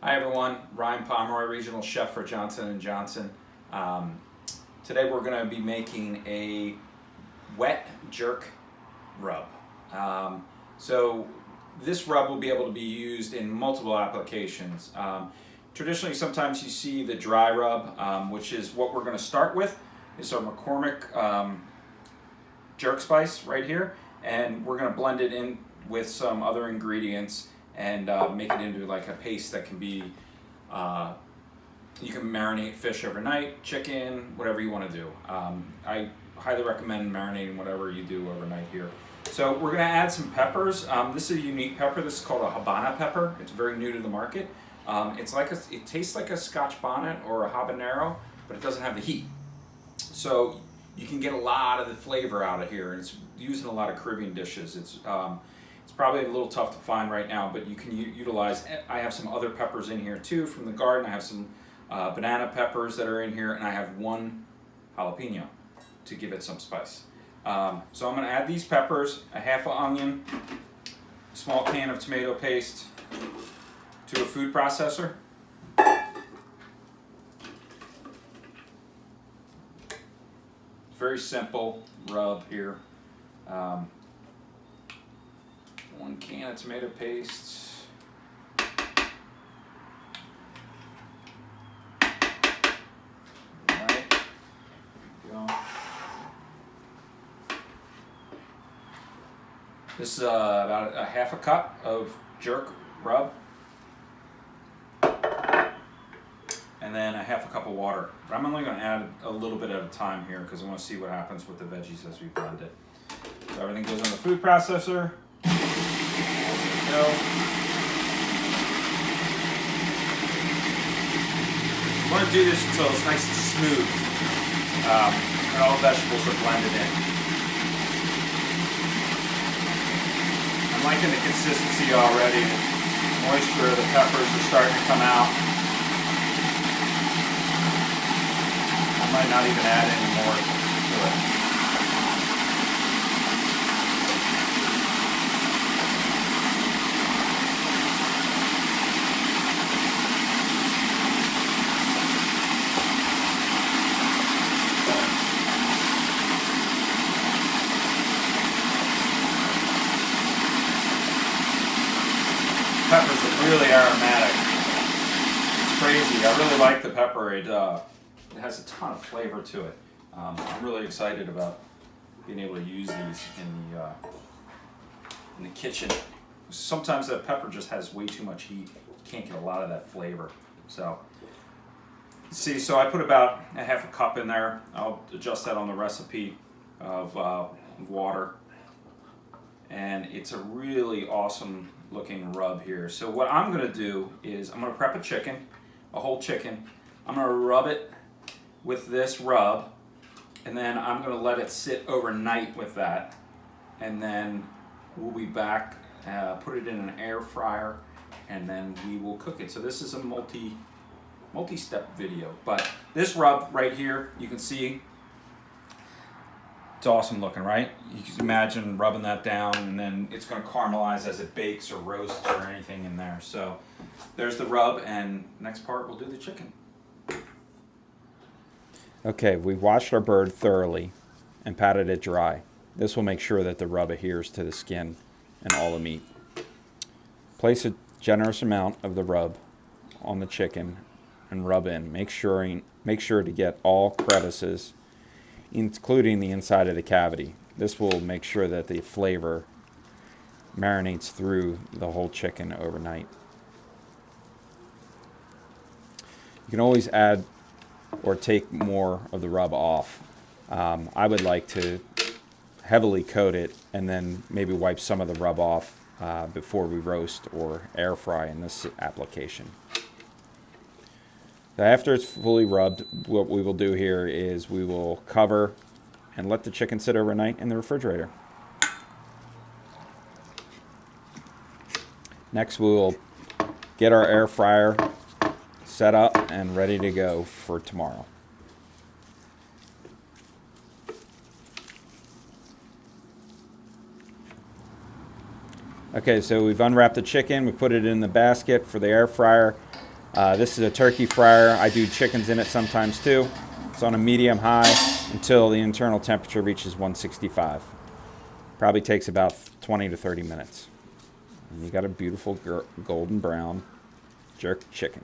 Hi everyone, Ryan Pomeroy, Regional Chef for Johnson & Johnson. Today we're going to be making a wet jerk rub. So this rub will be able to be used in multiple applications. Traditionally, sometimes you see the dry rub, which is what we're going to start with. It's our McCormick jerk spice right here, and we're going to blend it in with some other ingredients and make it into like a paste that can be, you can marinate fish overnight, chicken, whatever you want to do. I highly recommend marinating whatever you do overnight here. So we're going to add some peppers. This is a unique pepper. This is called a Habana pepper. It's very new to the market. It tastes like a Scotch bonnet or a habanero, but it doesn't have the heat. So you can get a lot of the flavor out of here. It's used in a lot of Caribbean dishes. It's probably a little tough to find right now, but you can utilize. I have some other peppers in here too from the garden. I have some banana peppers that are in here, and I have one jalapeno to give it some spice. So I'm going to add these peppers, a half an onion, a small can of tomato paste to a food processor. Very simple rub here. 1 can of tomato paste. All right. Go. This is about a half a cup of jerk rub. And then a half a cup of water. But I'm only going to add a little bit at a time here because I want to see what happens with the veggies as we blend it. So everything goes in the food processor. There we go. You want to do this until it's nice and smooth and all the vegetables are blended in. I'm liking the consistency already. The moisture of the peppers are starting to come out. I might not even add any more to it. Peppers are really aromatic. It's crazy. I really like the pepper. It has a ton of flavor to it. I'm really excited about being able to use these in the kitchen. Sometimes that pepper just has way too much heat. You can't get a lot of that flavor. So, see, so I put about a half a cup in there. I'll adjust that on the recipe of water. And it's a really awesome looking rub here. So what I'm going to do is I'm going to prep a chicken, a whole chicken. I'm going to rub it with this rub, and then I'm going to let it sit overnight with that, and then we'll be back, put it in an air fryer, and then we will cook it. So this is a multi-step video, but this rub right here, you can see it's awesome looking, right? You can imagine rubbing that down, and then it's going to caramelize as it bakes or roasts or anything in there. So there's the rub, and next part we'll do the chicken. Okay, we washed our bird thoroughly and patted it dry. This will make sure that the rub adheres to the skin and all the meat. Place a generous amount of the rub on the chicken and rub in. Make sure to get all crevices, including the inside of the cavity. This will make sure that the flavor marinates through the whole chicken overnight. You can always add or take more of the rub off. I would like to heavily coat it and then maybe wipe some of the rub off before we roast or air fry in this application. So after it's fully rubbed, what we will do here is we will cover and let the chicken sit overnight in the refrigerator. Next, we will get our air fryer set up and ready to go for tomorrow. Okay, so we've unwrapped the chicken, we put it in the basket for the air fryer. This is a turkey fryer. I do chickens in it sometimes too. It's on a medium high until the internal temperature reaches 165. Probably takes about 20 to 30 minutes. And you got a beautiful golden brown jerk chicken.